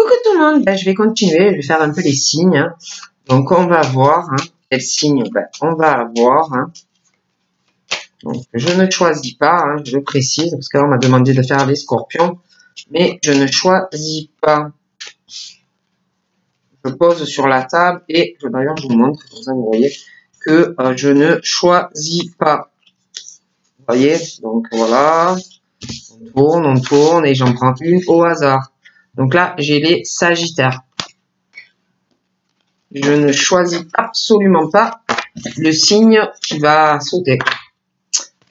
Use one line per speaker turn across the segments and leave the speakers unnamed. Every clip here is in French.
Coucou tout le monde, je vais continuer, je vais faire un peu les signes. Hein. Donc on va voir quel signe on va avoir. Hein. Donc je ne choisis pas, je le précise, parce que là on m'a demandé de faire les scorpions, mais je ne choisis pas. Je pose sur la table et d'ailleurs je vous montre, comme ça vous voyez que je ne choisis pas. Vous voyez, donc voilà, on tourne et j'en prends une au hasard. Donc là j'ai les sagittaires. Je ne choisis absolument pas le signe qui va sauter.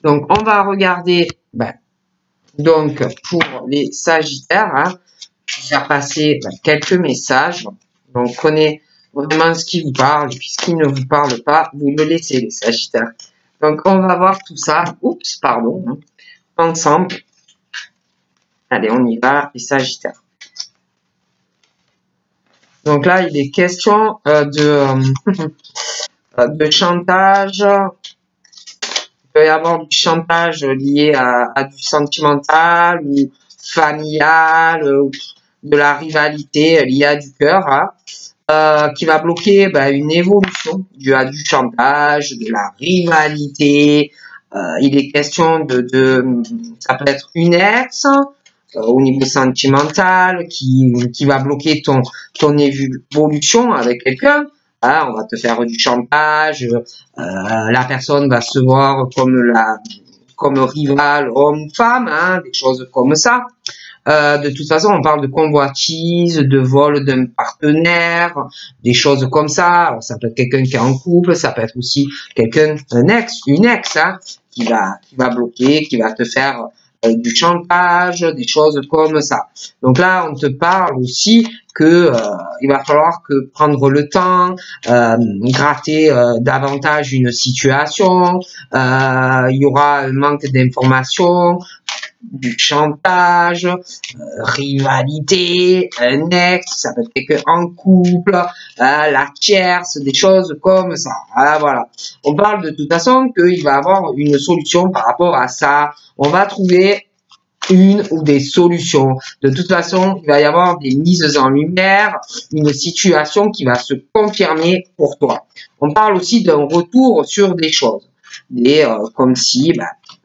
Donc, on va regarder, donc, pour les sagittaires, je vais faire passer quelques messages. Donc, prenez vraiment ce qui vous parle, et puis ce qui ne vous parle pas, vous le laissez, les sagittaires. Donc, on va voir tout ça, ensemble. Allez, on y va, les sagittaires. Donc là, il est question de chantage. Il peut y avoir du chantage lié à du sentimental ou familial, de la rivalité liée à du cœur, qui va bloquer une évolution due à du chantage, de la rivalité. Il est question ça peut être une ex au niveau sentimental qui va bloquer ton évolution avec quelqu'un. On va te faire du chantage, la personne va se voir comme rival homme ou femme, des choses comme ça. De toute façon, on parle de convoitise, de vol d'un partenaire, des choses comme ça. Alors, ça peut être quelqu'un qui est en couple, ça peut être aussi quelqu'un, une ex, qui va bloquer, qui va te faire du chantage, des choses comme ça. Donc là, on te parle aussi que il va falloir que prendre le temps, gratter davantage une situation. Il y aura un manque d'informations, du chantage, rivalité, un ex, ça peut être quelqu'un en couple, la tierce, des choses comme ça. Voilà. On parle de toute façon qu'il va y avoir une solution par rapport à ça. On va trouver une ou des solutions. De toute façon, il va y avoir des mises en lumière, une situation qui va se confirmer pour toi. On parle aussi d'un retour sur des choses. Comme si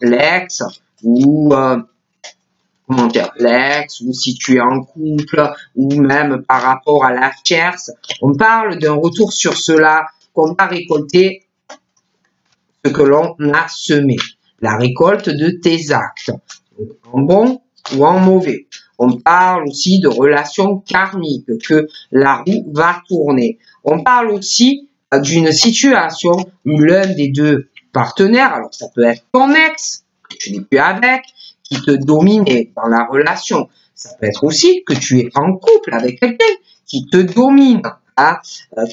l'ex ou comment dire, l'ex, ou si tu es en couple, ou même par rapport à la tierce. On parle d'un retour sur cela qu'on va récolter ce que l'on a semé. La récolte de tes actes, en bon ou en mauvais. On parle aussi de relations karmiques, que la roue va tourner. On parle aussi d'une situation où l'un des deux partenaires, alors ça peut être ton ex, que tu n'es plus avec, qui te dominait dans la relation. Ça peut être aussi que tu es en couple avec quelqu'un qui te domine.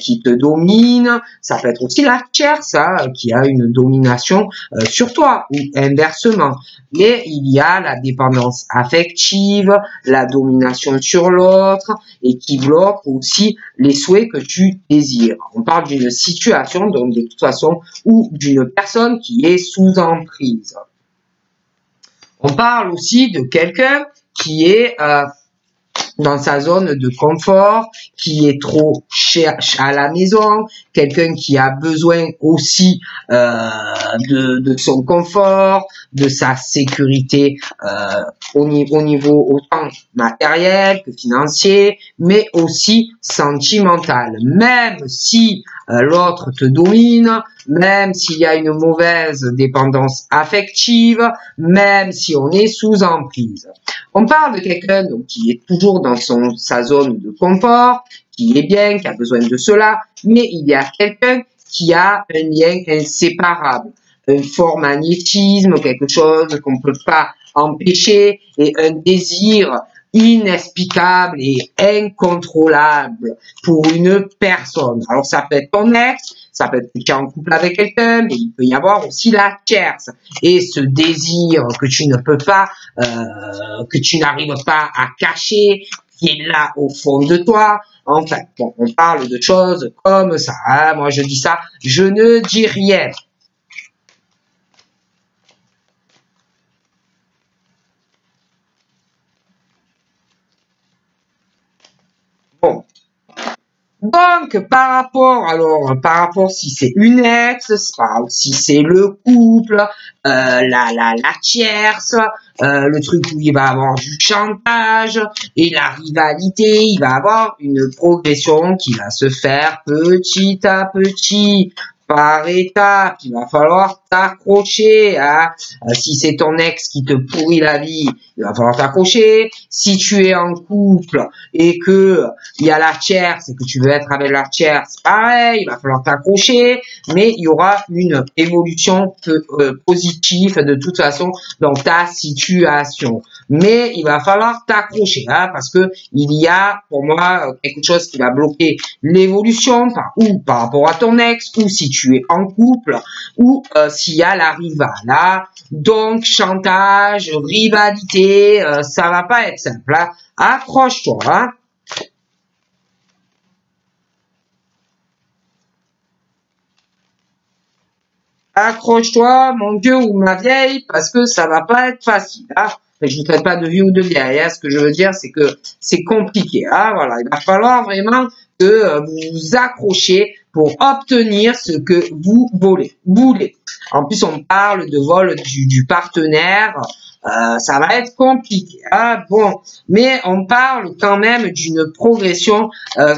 Qui te domine, ça peut être aussi la tierce qui a une domination sur toi ou inversement. Mais il y a la dépendance affective, la domination sur l'autre et qui bloque aussi les souhaits que tu désires. On parle d'une situation donc de toute façon ou d'une personne qui est sous emprise. On parle aussi de quelqu'un qui est dans sa zone de confort, qui est trop cher à la maison, quelqu'un qui a besoin aussi de son confort, de sa sécurité au niveau autant matériel que financier, mais aussi sentimental. Même si l'autre te domine, même s'il y a une mauvaise dépendance affective, même si on est sous emprise. On parle de quelqu'un qui est toujours dans sa zone de confort, qui est bien, qui a besoin de cela, mais il y a quelqu'un qui a un lien inséparable, un fort magnétisme, quelque chose qu'on ne peut pas empêcher, et un désir inexplicable et incontrôlable pour une personne. Alors ça peut être ton ex, ça peut être que tu es en couple avec quelqu'un, mais il peut y avoir aussi la tierce. Et ce désir que tu ne peux pas, que tu n'arrives pas à cacher, qui est là au fond de toi. En fait, bon, on parle de choses comme ça. Moi, je dis ça, je ne dis rien. Donc, par rapport si c'est une ex, si c'est le couple, la tierce, le truc où il va avoir du chantage et la rivalité, il va avoir une progression qui va se faire petit à petit, par étapes. Il va falloir t'accrocher, hein. Si c'est ton ex qui te pourrit la vie, il va falloir t'accrocher. Si tu es en couple et que il y a la tierce et que tu veux être avec la tierce, pareil, il va falloir t'accrocher, mais il y aura une évolution positive de toute façon dans ta situation. Mais il va falloir t'accrocher, hein, parce que il y a pour moi quelque chose qui va bloquer l'évolution par rapport à ton ex, ou si tu es en couple, ou s'il y a la rivale, hein. Donc chantage, rivalité, ça va pas être simple, hein. Accroche-toi, hein. Accroche-toi, mon vieux ou ma vieille, parce que ça va pas être facile, hein. Je ne traite pas de vieux ou de vieille, hein. Ce que je veux dire, c'est que c'est compliqué, hein. Voilà, il va falloir vraiment que vous vous accrochez pour obtenir ce que vous voulez. En plus, on parle de vol du partenaire. Ça va être compliqué, hein. Bon, mais on parle quand même d'une progression,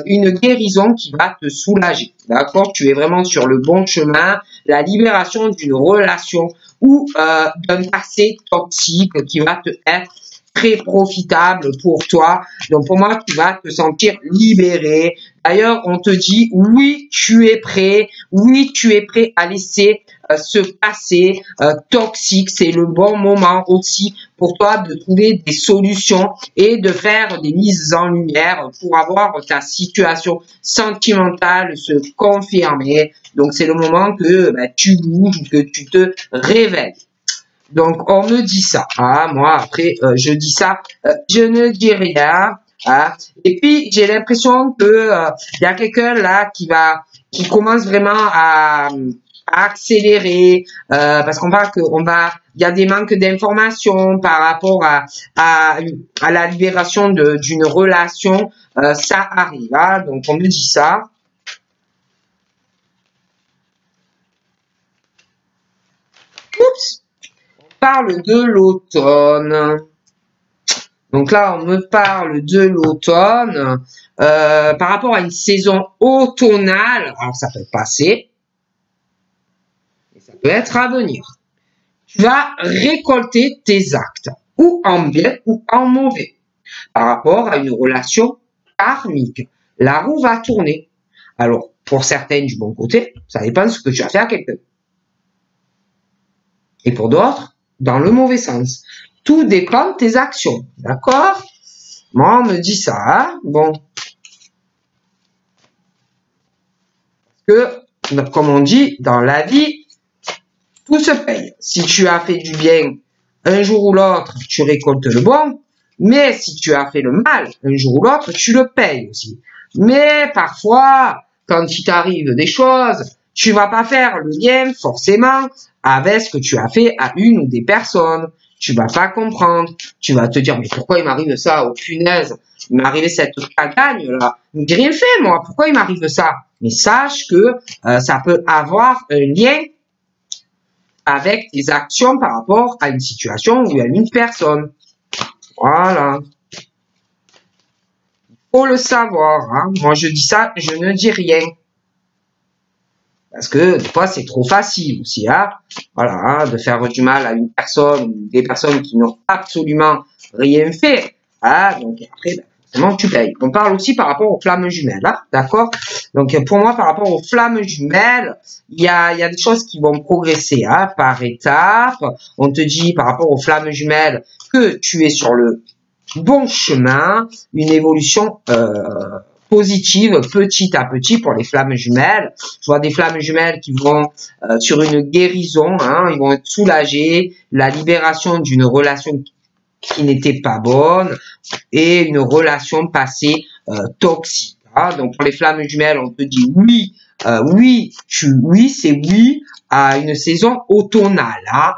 une guérison qui va te soulager, d'accord? Tu es vraiment sur le bon chemin, la libération d'une relation ou d'un passé toxique qui va te être très profitable pour toi. Donc pour moi, tu vas te sentir libéré. D'ailleurs, on te dit oui, tu es prêt. Oui, tu es prêt à laisser ce passé toxique. C'est le bon moment aussi pour toi de trouver des solutions et de faire des mises en lumière pour avoir ta situation sentimentale se confirmer. Donc c'est le moment que tu bouges, que tu te réveilles. Donc, on me dit ça. Ah, moi, après, je dis ça, je ne dis rien. Hein. Et puis, j'ai l'impression que y a quelqu'un là qui commence vraiment à accélérer, parce qu'on parle il y a des manques d'informations par rapport à la libération d'une relation. Ça arrive. Hein. Donc, on me dit ça. Oups. Parle de l'automne. Donc là, on me parle de l'automne par rapport à une saison automnale. Alors, ça peut passer et ça peut être à venir. Tu vas récolter tes actes, ou en bien ou en mauvais, par rapport à une relation karmique. La roue va tourner. Alors, pour certains du bon côté, ça dépend de ce que tu as fait à quelqu'un. Et pour d'autres, dans le mauvais sens. Tout dépend de tes actions, d'accord? Moi, on me dit ça, hein? Bon. Parce que, comme on dit, dans la vie, tout se paye. Si tu as fait du bien, un jour ou l'autre, tu récoltes le bon. Mais si tu as fait le mal, un jour ou l'autre, tu le payes aussi. Mais parfois, quand il t'arrive des choses, tu vas pas faire le lien forcément avec ce que tu as fait à une ou des personnes. Tu vas pas comprendre. Tu vas te dire, mais pourquoi il m'arrive ça? Oh punaise, il m'est arrivé cette cagagne là. J'ai rien fait moi, pourquoi il m'arrive ça? Mais sache que ça peut avoir un lien avec tes actions par rapport à une situation ou à une personne. Voilà. Faut le savoir. Hein. Moi je dis ça, je ne dis rien. Parce que des fois, c'est trop facile aussi, hein. Voilà, hein, de faire du mal à une personne, ou des personnes qui n'ont absolument rien fait. Hein. Donc après, forcément, tu payes. On parle aussi par rapport aux flammes jumelles, hein, d'accord? Donc pour moi, par rapport aux flammes jumelles, il y a des choses qui vont progresser, hein, par étapes. On te dit par rapport aux flammes jumelles que tu es sur le bon chemin, une évolution positive petit à petit pour les flammes jumelles. Je vois des flammes jumelles qui vont sur une guérison, hein, ils vont être soulagés, la libération d'une relation qui n'était pas bonne et une relation passée toxique. Hein. Donc pour les flammes jumelles, on te dit oui, c'est oui à une saison automnale. Hein.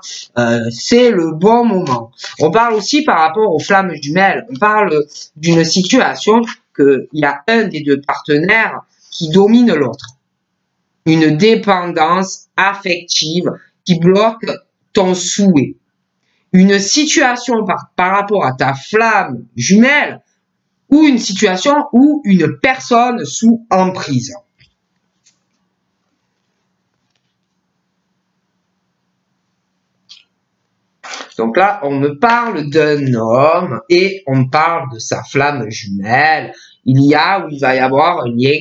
C'est le bon moment. On parle aussi par rapport aux flammes jumelles, on parle d'une situation qu'il y a un des deux partenaires qui domine l'autre. Une dépendance affective qui bloque ton souhait. Une situation par rapport à ta flamme jumelle ou une situation où une personne sous emprise. Donc là, on me parle d'un homme et on me parle de sa flamme jumelle. Il va y avoir un lien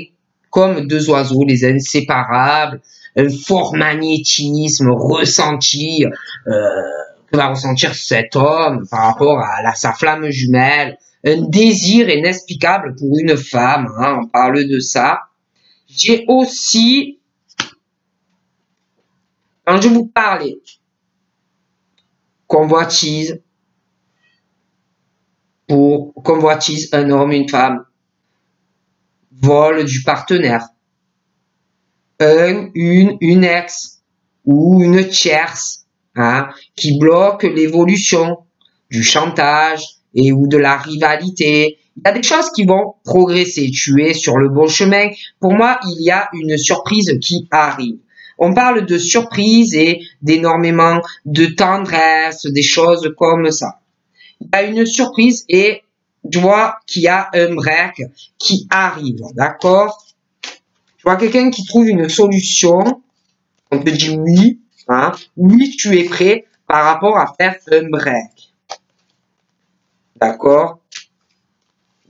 comme deux oiseaux, les inséparables, un fort magnétisme ressenti que va ressentir cet homme par rapport à sa flamme jumelle. Un désir inexplicable pour une femme, hein, on parle de ça. J'ai aussi, quand je vous parlais convoitise, pour convoitise un homme, une femme, vol du partenaire, une ex ou une tierce, hein, qui bloque l'évolution du chantage et ou de la rivalité. Il y a des choses qui vont progresser. Tu es sur le bon chemin. Pour moi, il y a une surprise qui arrive. On parle de surprise et d'énormément de tendresse, des choses comme ça. Il y a une surprise et je vois qu'il y a un break qui arrive, d'accord? Je vois quelqu'un qui trouve une solution. On te dit oui, hein? Oui, tu es prêt par rapport à faire un break. D'accord?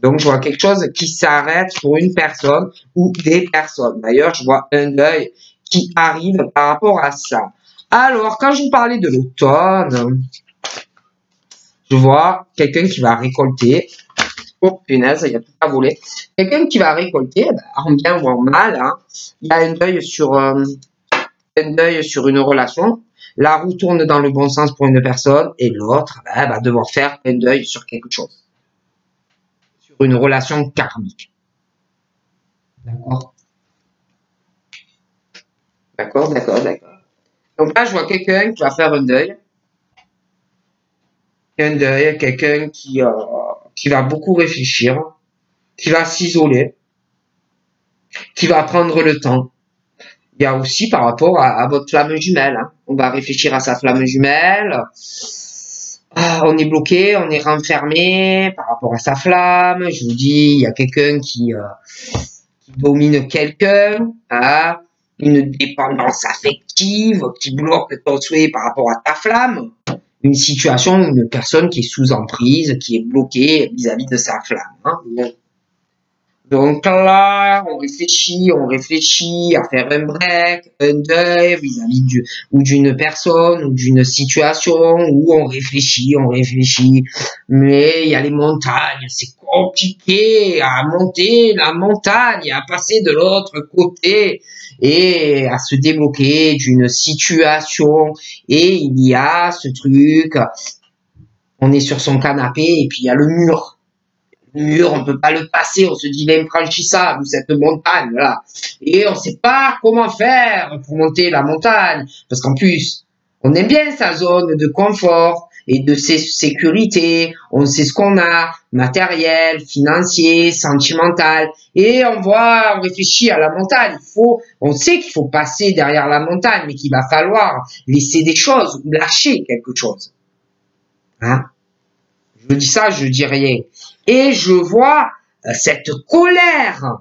Donc, je vois quelque chose qui s'arrête pour une personne ou des personnes. D'ailleurs, je vois un deuil qui arrive par rapport à ça. Alors, quand je vous parlais de l'automne, je vois quelqu'un qui va récolter. Oh, punaise, il y a tout à voler. Quelqu'un qui va récolter, en bien ou en mal, hein, il y a un deuil sur une relation. La roue tourne dans le bon sens pour une personne et l'autre va devoir faire un deuil sur quelque chose. Sur une relation karmique. D'accord? D'accord. Donc là, je vois quelqu'un qui va faire un deuil. Quelqu'un qui va beaucoup réfléchir, qui va s'isoler, qui va prendre le temps. Il y a aussi par rapport à votre flamme jumelle. Hein. On va réfléchir à sa flamme jumelle. On est bloqué, on est renfermé par rapport à sa flamme. Je vous dis, il y a quelqu'un qui domine quelqu'un. Hein. Une dépendance affective qui bloque ton souhait par rapport à ta flamme. Une situation, une personne qui est sous emprise, qui est bloquée vis-à-vis de sa flamme. Hein. Donc là, on réfléchit à faire un break, un deuil vis-à-vis d'une personne ou d'une situation où on réfléchit, mais il y a les montagnes, c'est compliqué à monter la montagne, à passer de l'autre côté et à se débloquer d'une situation et il y a ce truc, on est sur son canapé et puis il y a le mur, on peut pas le passer, on se dit l'infranchissable, cette montagne, là. Et on sait pas comment faire pour monter la montagne, parce qu'en plus, on aime bien sa zone de confort et de sécurité, on sait ce qu'on a, matériel, financier, sentimental, et on réfléchit à la montagne, on sait qu'il faut passer derrière la montagne, mais qu'il va falloir laisser des choses, ou lâcher quelque chose. Hein? Je dis ça, je dis rien. Et je vois cette colère,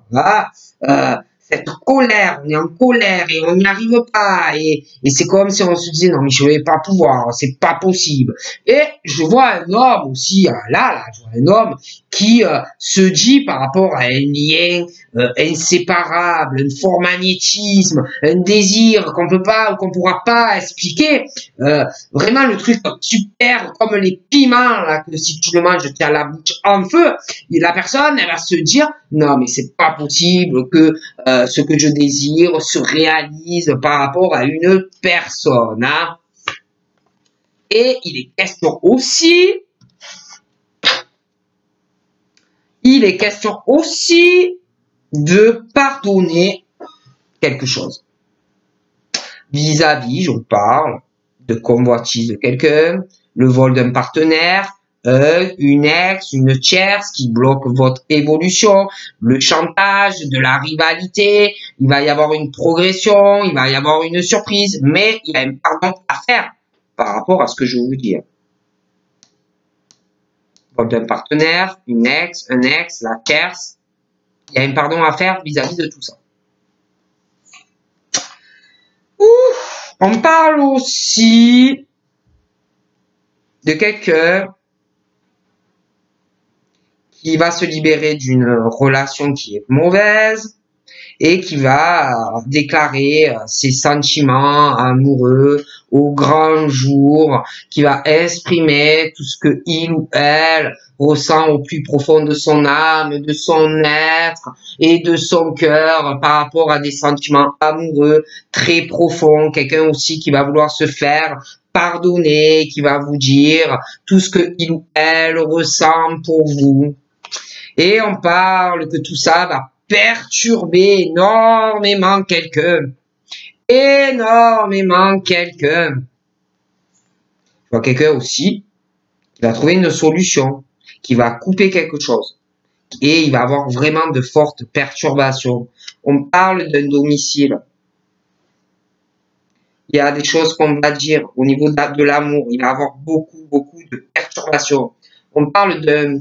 cette colère, on est en colère et on n'y arrive pas et c'est comme si on se disait non mais je vais pas pouvoir, c'est pas possible. Et je vois un homme aussi, là, je vois un homme qui se dit par rapport à un lien inséparable, un fort magnétisme, un désir qu'on peut pas ou qu'on pourra pas expliquer, vraiment le truc super comme les piments là que si tu le manges tu as la bouche en feu, et la personne elle va se dire non mais c'est pas possible que ce que je désire se réalise par rapport à une personne. Hein. Et il est question aussi de pardonner quelque chose. Vis-à-vis, je vous parle de convoitise de quelqu'un, le vol d'un partenaire, une ex, une tierce qui bloque votre évolution, le chantage, de la rivalité, il va y avoir une progression, il va y avoir une surprise, mais il y a un pardon à faire par rapport à ce que je vous dis. D'un partenaire, une ex, un ex, la tierce, il y a un pardon à faire vis-à-vis de tout ça. On parle aussi de quelqu'un qui va se libérer d'une relation qui est mauvaise et qui va déclarer ses sentiments amoureux au grand jour, qui va exprimer tout ce que il ou elle ressent au plus profond de son âme, de son être et de son cœur par rapport à des sentiments amoureux très profonds. Quelqu'un aussi qui va vouloir se faire pardonner, qui va vous dire tout ce que il ou elle ressent pour vous. Et on parle que tout ça va perturber énormément quelqu'un. Énormément quelqu'un. Je vois quelqu'un aussi qui va trouver une solution, qui va couper quelque chose. Et il va avoir vraiment de fortes perturbations. On parle d'un domicile. Il y a des choses qu'on va dire au niveau de l'amour. Il va avoir beaucoup de perturbations. On parle d'un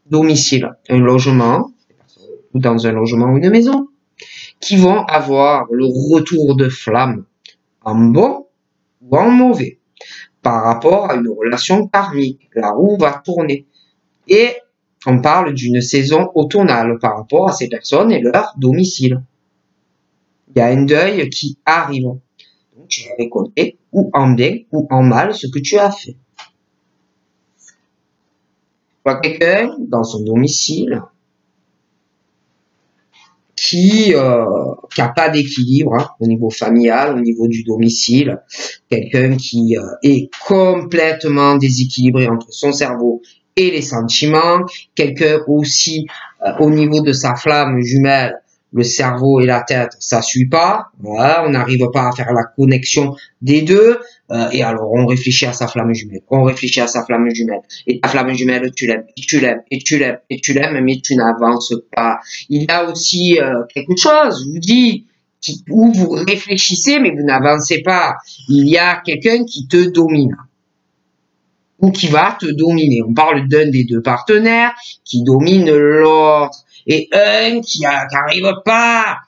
domicile, un logement, ou dans un logement ou une maison, qui vont avoir le retour de flamme en bon ou en mauvais par rapport à une relation karmique. La roue va tourner. Et on parle d'une saison automnale par rapport à ces personnes et leur domicile. Il y a un deuil qui arrive. Donc tu vas récolter ou en bien ou en mal ce que tu as fait. Quelqu'un dans son domicile qui a pas d'équilibre au niveau familial, au niveau du domicile, quelqu'un qui est complètement déséquilibré entre son cerveau et les sentiments, quelqu'un aussi au niveau de sa flamme jumelle, le cerveau et la tête, ça suit pas, voilà, on n'arrive pas à faire la connexion des deux, et alors on réfléchit à sa flamme jumelle, et ta flamme jumelle, tu l'aimes, et tu l'aimes, et tu l'aimes, et tu l'aimes, mais tu n'avances pas. Il y a aussi quelque chose, je vous dis, où vous réfléchissez, mais vous n'avancez pas. Il y a quelqu'un qui te domine ou qui va te dominer. On parle d'un des deux partenaires qui domine l'autre. Et un qui n'arrive pas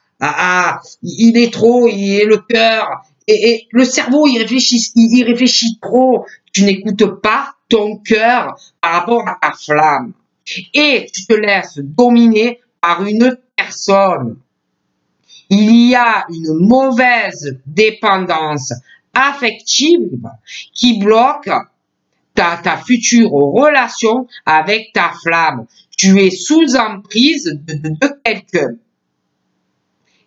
il est trop, il est le cœur. Et le cerveau, il réfléchit trop. Tu n'écoutes pas ton cœur par rapport à ta flamme. Et tu te laisses dominer par une personne. Il y a une mauvaise dépendance affective qui bloque ta future relation avec ta flamme. Tu es sous emprise de quelqu'un.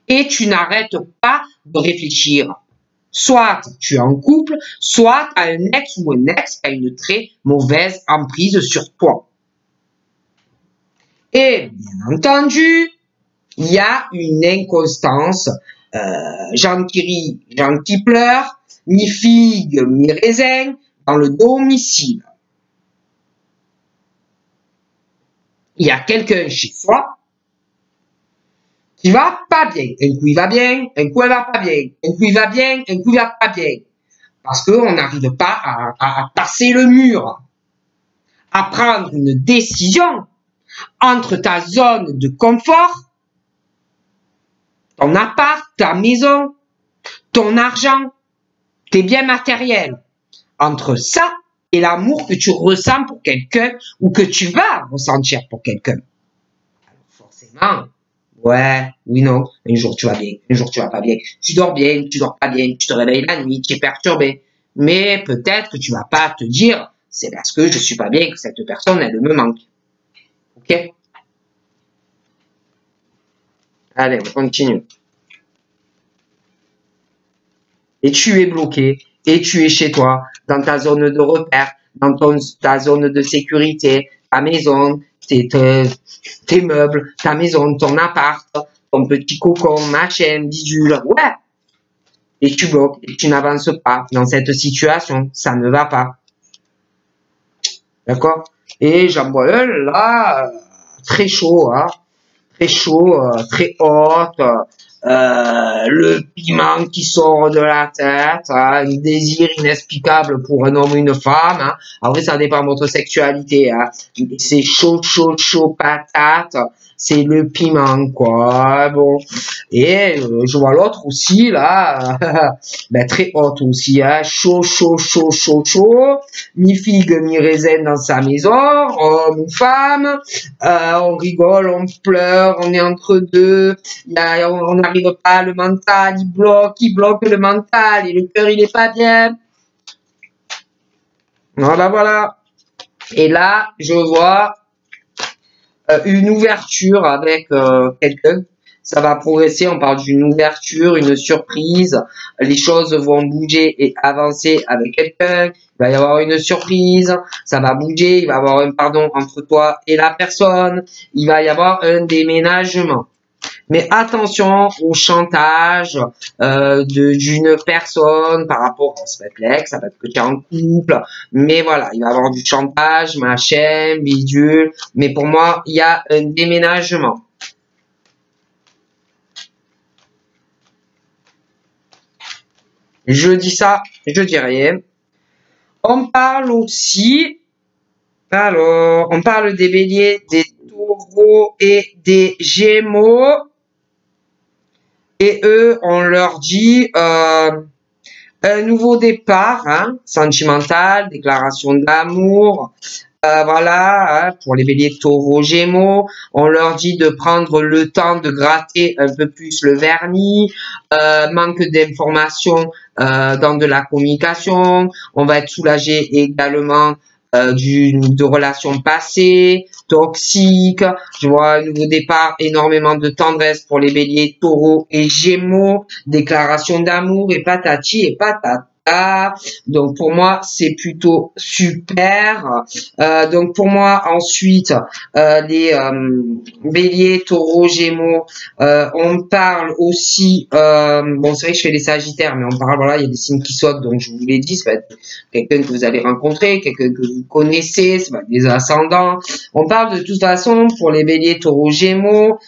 Et tu n'arrêtes pas de réfléchir. Soit tu es en couple, soit tu as un ex ou un ex qui a une très mauvaise emprise sur toi. Et bien entendu, il y a une inconstance. Jean qui rit, Jean qui pleure, ni figue, ni raisin, dans le domicile. Il y a quelqu'un chez soi qui va pas bien. Un coup il va bien, un coup il va pas bien. Un coup il va bien, un coup il va pas bien. Parce qu'on n'arrive pas à passer le mur, à prendre une décision entre ta zone de confort, ton appart, ta maison, ton argent, tes biens matériels, entre ça et l'amour que tu ressens pour quelqu'un ou que tu vas ressentir pour quelqu'un. Alors forcément, ouais, oui, non, un jour tu vas bien, un jour tu vas pas bien, tu dors bien, tu dors pas bien, tu te réveilles la nuit, tu es perturbé. Mais peut-être que tu vas pas te dire, c'est parce que je suis pas bien que cette personne, elle me manque. Ok? Allez, on continue. Et tu es bloqué, et tu es chez toi, dans ta zone de repère, dans ta zone de sécurité, ta maison, tes meubles, ta maison, ton appart, ton petit cocon, machin, bidule, ouais. Et tu bloques, et tu n'avances pas dans cette situation, ça ne va pas. D'accord? Et j'en vois un là, très chaud, hein, très chaud, très haute, le piment qui sort de la tête, hein, un désir inexplicable pour un homme ou une femme. Hein. Après, ça dépend de votre sexualité. Hein. C'est chaud, chaud, chaud, patate. C'est le piment, quoi. Bon. Et je vois l'autre aussi, là, ben, très haute aussi. Hein. Chaud, chaud, chaud, chaud, chaud. Mi-figue, mi-raisin dans sa maison, homme ou femme. On rigole, on pleure, on est entre deux. On n'arrive pas, le mental, il bloque le mental et le cœur, il est pas bien. Voilà, voilà. Et là, je vois une ouverture avec quelqu'un. Ça va progresser, on parle d'une ouverture, une surprise. Les choses vont bouger et avancer avec quelqu'un. Il va y avoir une surprise, ça va bouger, il va y avoir un pardon entre toi et la personne. Il va y avoir un déménagement. Mais attention au chantage d'une personne par rapport à ce réflexe, ça va être que tu es en couple, mais voilà, il va y avoir du chantage, machin, bidule, mais pour moi, il y a un déménagement. Je dis ça, je dis rien. On parle aussi, alors, on parle des béliers, des taureaux et des gémeaux. Et eux, on leur dit un nouveau départ, hein, sentimental, déclaration d'amour. Voilà, hein, pour les béliers taureaux gémeaux, on leur dit de prendre le temps de gratter un peu plus le vernis, manque d'informations dans de la communication, on va être soulagé également de relations passées, toxiques, je vois un nouveau départ, énormément de tendresse pour les béliers taureaux et gémeaux, déclaration d'amour et patati et patata. Donc pour moi c'est plutôt super. Donc pour moi ensuite les béliers, taureaux, gémeaux, on parle aussi bon c'est vrai que je fais les sagittaires mais on parle voilà il y a des signes qui sautent donc je vous l'ai dit ça va être quelqu'un que vous allez rencontrer, quelqu'un que vous connaissez, ça va être des ascendants. On parle de toute façon pour les béliers, taureaux, gémeaux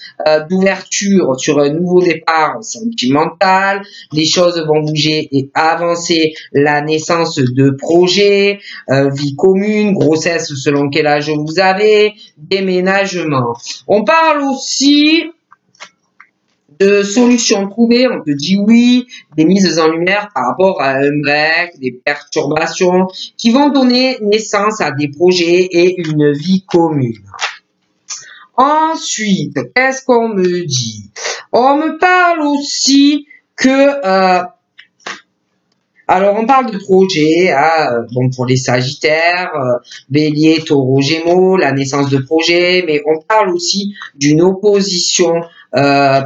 d'ouverture sur un nouveau départ sentimental, les choses vont bouger et avancer, la naissance de projets, vie commune, grossesse selon quel âge vous avez, déménagement. On parle aussi de solutions trouvées, on te dit oui, des mises en lumière par rapport à un break, des perturbations qui vont donner naissance à des projets et une vie commune. Ensuite, qu'est-ce qu'on me dit? On me parle aussi que alors, on parle de projet, hein, bon, pour les sagittaires, bélier, taureau, gémeaux, la naissance de projet, mais on parle aussi d'une opposition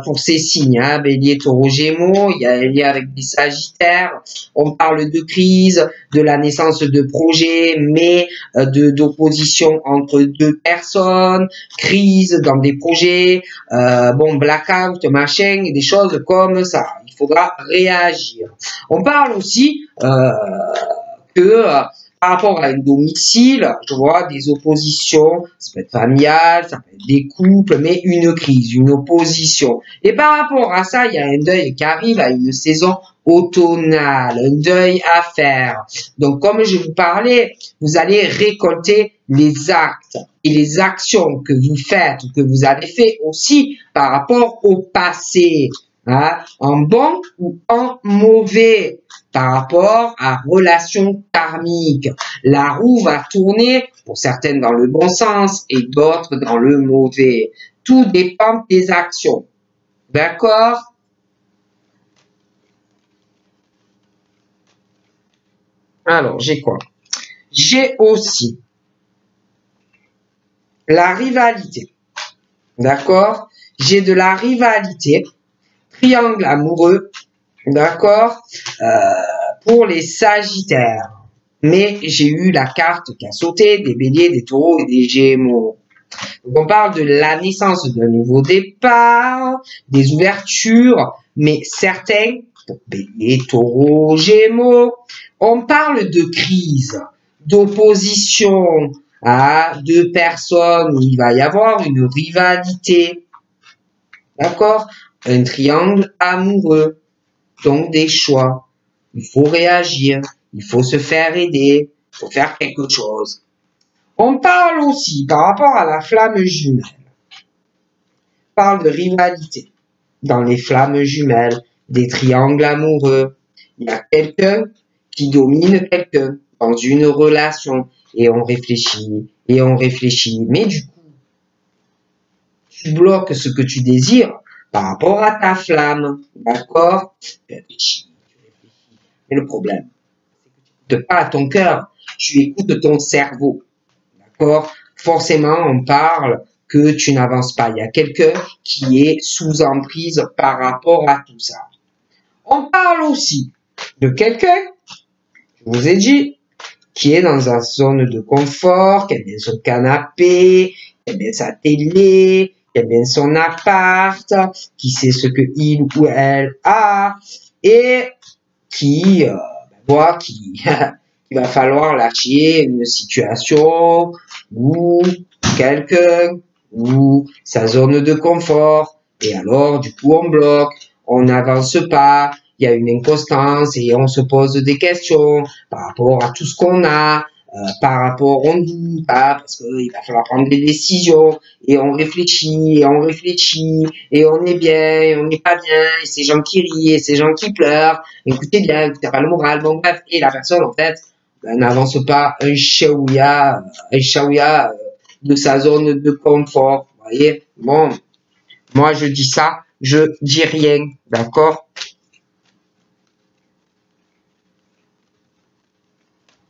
pour ces signes, hein, bélier, taureau, gémeaux, il y a un lien avec des sagittaires, on parle de crise, de la naissance de projet, mais d'opposition entre deux personnes, crise dans des projets, bon, blackout, machin, des choses comme ça. Il faudra réagir. On parle aussi que par rapport à un domicile, je vois des oppositions, ça peut être familial, ça peut être des couples, mais une crise, une opposition. Et par rapport à ça, il y a un deuil qui arrive à une saison automnale, un deuil à faire. Donc, comme je vous parlais, vous allez récolter les actes et les actions que vous faites, que vous avez fait aussi par rapport au passé. Hein, en bon ou en mauvais par rapport à relations karmiques. La roue va tourner, pour certaines dans le bon sens et d'autres dans le mauvais. Tout dépend des actions. D'accord? Alors, j'ai quoi? J'ai aussi la rivalité. D'accord? J'ai de la rivalité. Triangle amoureux, d'accord, pour les sagittaires. Mais j'ai eu la carte qui a sauté, des béliers, des taureaux et des gémeaux. Donc on parle de la naissance d'un nouveau départ, des ouvertures, mais certains, pour béliers, taureaux, gémeaux, on parle de crise, d'opposition, à deux personnes où il va y avoir une rivalité. D'accord? Un triangle amoureux. Donc des choix. Il faut réagir. Il faut se faire aider. Il faut faire quelque chose. On parle aussi, par rapport à la flamme jumelle, on parle de rivalité dans les flammes jumelles, des triangles amoureux. Il y a quelqu'un qui domine quelqu'un dans une relation et on réfléchit, et on réfléchit. Mais du coup, tu bloques ce que tu désires par rapport à ta flamme, d'accord? Tu réfléchis, tu réfléchis. Mais le problème, c'est que tu n'écoutes pas à ton cœur, tu écoutes ton cerveau, d'accord? Forcément, on parle que tu n'avances pas. Il y a quelqu'un qui est sous emprise par rapport à tout ça. On parle aussi de quelqu'un, je vous ai dit, qui est dans une zone de confort, qui aime bien son canapé, qui aime bien sa télé, qui aime bien son appart, qui sait ce que il ou elle a, et qui voit qu'il va falloir lâcher une situation ou quelqu'un ou sa zone de confort. Et alors, du coup, on bloque, on n'avance pas, il y a une inconstance et on se pose des questions par rapport à tout ce qu'on a, par rapport, on doute, parce qu'il va falloir prendre des décisions, et on réfléchit, et on est bien, et on n'est pas bien, et ces gens qui rient, et ces gens qui pleurent, écoutez bien, écoutez pas le moral, bon bref, et la personne, en fait, n'avance pas un shaouya de sa zone de confort, vous voyez, bon, moi je dis ça, je dis rien, d'accord?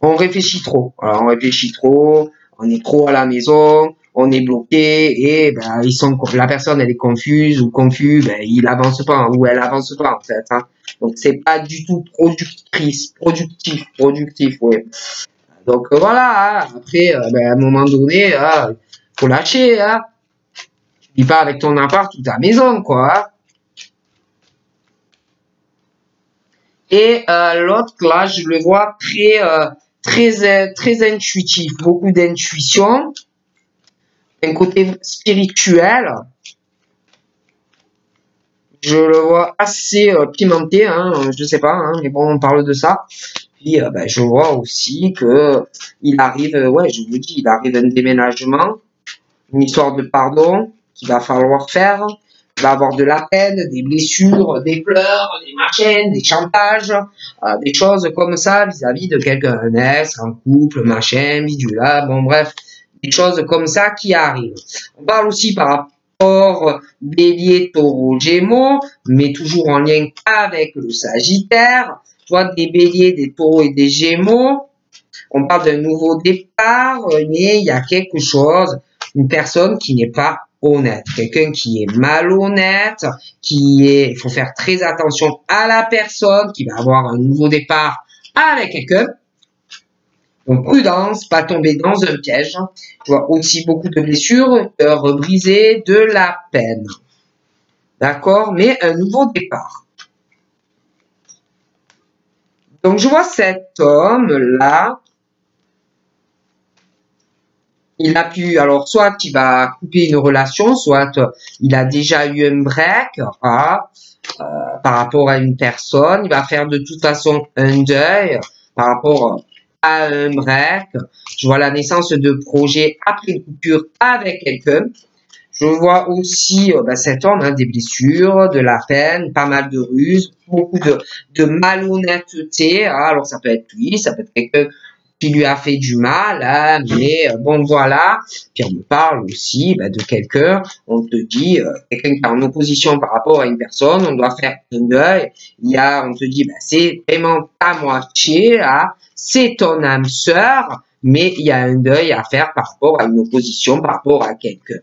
On réfléchit trop. Alors, on réfléchit trop, on est trop à la maison, on est bloqué et ben la personne elle est confuse ou confus, ben il avance pas ou elle avance pas en fait. Hein. Donc c'est pas du tout productif, ouais. Donc voilà. Hein. Après, ben, à un moment donné, faut lâcher. Hein. Tu vis pas avec ton appart ou ta maison, quoi. Hein. Et l'autre là, je le vois très intuitif, beaucoup d'intuition, un côté spirituel. Je le vois assez pimenté, hein, je sais pas, hein, mais bon, on parle de ça. Puis ben, je vois aussi que il arrive, ouais, je vous dis, il arrive un déménagement, une histoire de pardon qu'il va falloir faire. Il va avoir de la peine, des blessures, des pleurs, des machins, des chantages, des choses comme ça vis-à-vis de quelqu'un, un ex, un couple, machin, bidule, bon bref, des choses comme ça qui arrivent. On parle aussi par rapport bélier, taureau, gémeaux, mais toujours en lien avec le sagittaire. Tu vois, des béliers, des taureaux et des gémeaux. On parle d'un nouveau départ, mais il y a quelque chose, une personne qui n'est pas honnête, quelqu'un qui est malhonnête, il faut faire très attention à la personne qui va avoir un nouveau départ avec quelqu'un. Donc prudence, pas tomber dans un piège. Tu vois aussi beaucoup de blessures, cœur brisé, de la peine. D'accord? Mais un nouveau départ. Donc je vois cet homme-là, il a pu, alors soit il va couper une relation, soit il a déjà eu un break par rapport à une personne, il va faire de toute façon un deuil par rapport à un break. Je vois la naissance de projets après une coupure avec quelqu'un. Je vois aussi cet homme, hein, des blessures, de la peine, pas mal de ruses, beaucoup de malhonnêteté. Hein. Alors ça peut être lui, ça peut être quelqu'un qui lui a fait du mal, hein, mais bon voilà. Puis on me parle aussi de quelqu'un, on te dit, quelqu'un qui est en opposition par rapport à une personne, on doit faire un deuil. On te dit, c'est vraiment ta moitié, hein, c'est ton âme sœur, mais il y a un deuil à faire par rapport à une opposition, par rapport à quelqu'un.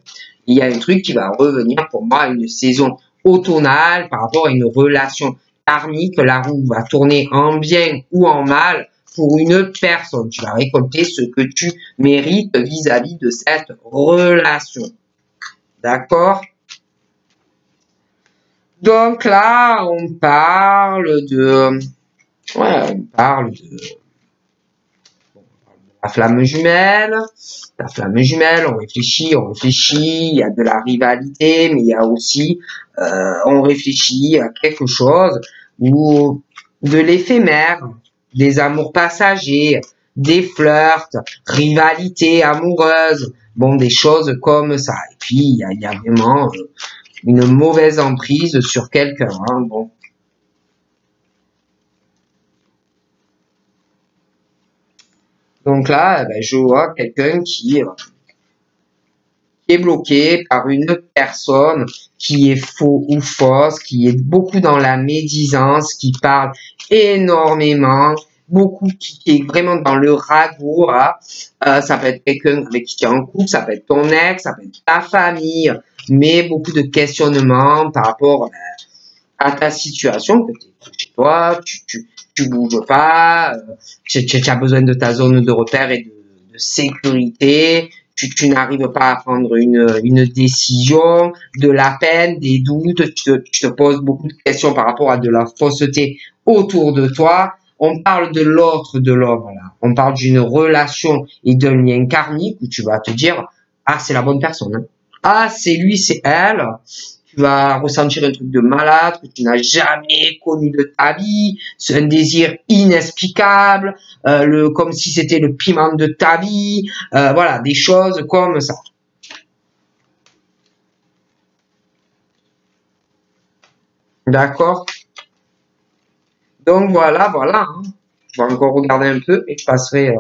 Il y a un truc qui va revenir pour moi à une saison automnale par rapport à une relation karmique. La roue va tourner en bien ou en mal pour une personne. Tu vas récolter ce que tu mérites vis-à-vis de cette relation. D'accord? Donc là, on parle de... Ouais, on parle de La flamme jumelle, on réfléchit, il y a de la rivalité, mais il y a aussi, on réfléchit à quelque chose ou de l'éphémère, des amours passagers, des flirts, rivalité amoureuse, bon, des choses comme ça. Et puis, il y a vraiment une mauvaise emprise sur quelqu'un, hein, bon. Donc là, ben, je vois quelqu'un qui est bloqué par une personne qui est faux ou fausse, qui est beaucoup dans la médisance, qui parle énormément, beaucoup qui est vraiment dans le ragoût. Hein. Ça peut être quelqu'un avec qui tu es en couple, ça peut être ton ex, ça peut être ta famille, mais beaucoup de questionnements par rapport à ta situation, que tu es chez toi, tu bouges pas, tu as besoin de ta zone de repère et de sécurité, tu n'arrives pas à prendre une décision, de la peine, des doutes, tu te poses beaucoup de questions par rapport à de la fausseté autour de toi. On parle de l'autre de l'homme, là. On parle d'une relation et d'un lien karmique où tu vas te dire, ah, c'est la bonne personne, hein. Ah, c'est lui, c'est elle. Tu vas ressentir un truc de malade que tu n'as jamais connu de ta vie. C'est un désir inexplicable, comme si c'était le piment de ta vie. Voilà, des choses comme ça. D'accord? Donc voilà, voilà. Hein. Je vais encore regarder un peu et je passerai.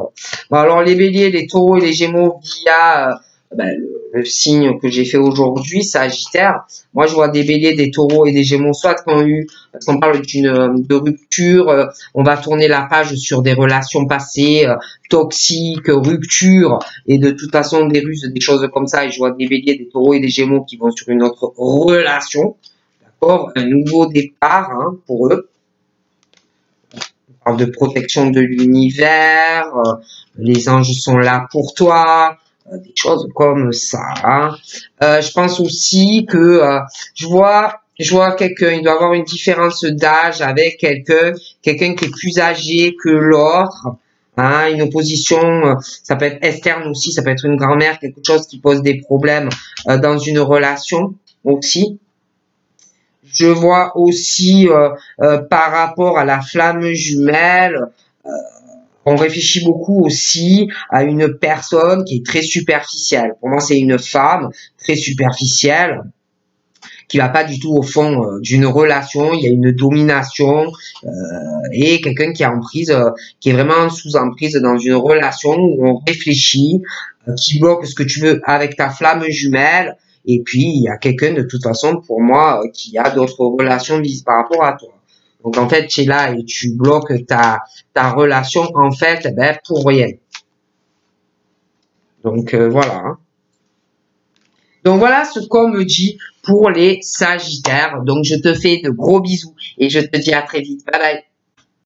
Bon, alors les béliers, les taureaux et les gémeaux via ben, le signe que j'ai fait aujourd'hui, Sagittaire. Moi, je vois des béliers, des taureaux et des gémeaux, soit qu'on eu, parce qu'on parle de rupture, on va tourner la page sur des relations passées, toxiques, rupture, et de toute façon des ruses, des choses comme ça. Et je vois des béliers, des taureaux et des gémeaux qui vont sur une autre relation. D'accord? Un nouveau départ hein, pour eux. De protection de l'univers, les anges sont là pour toi, des choses comme ça. Hein. Je pense aussi que je vois quelqu'un, il doit avoir une différence d'âge avec quelqu'un qui est plus âgé que l'autre. Hein, une opposition, ça peut être externe aussi, ça peut être une grand-mère, quelque chose qui pose des problèmes dans une relation aussi. Je vois aussi par rapport à la flamme jumelle, on réfléchit beaucoup aussi à une personne qui est très superficielle. Pour moi, c'est une femme très superficielle qui va pas du tout au fond d'une relation. Il y a une domination et quelqu'un qui est en prise, qui est vraiment sous emprise dans une relation où on réfléchit, qui bloque ce que tu veux avec ta flamme jumelle. Et puis, il y a quelqu'un, de toute façon, pour moi, qui a d'autres relations visées par rapport à toi. Donc, en fait, tu es là et tu bloques ta relation, en fait, ben, pour rien. Donc, voilà. Hein. Donc, voilà ce qu'on me dit pour les Sagittaires. Donc, je te fais de gros bisous et je te dis à très vite. Bye bye.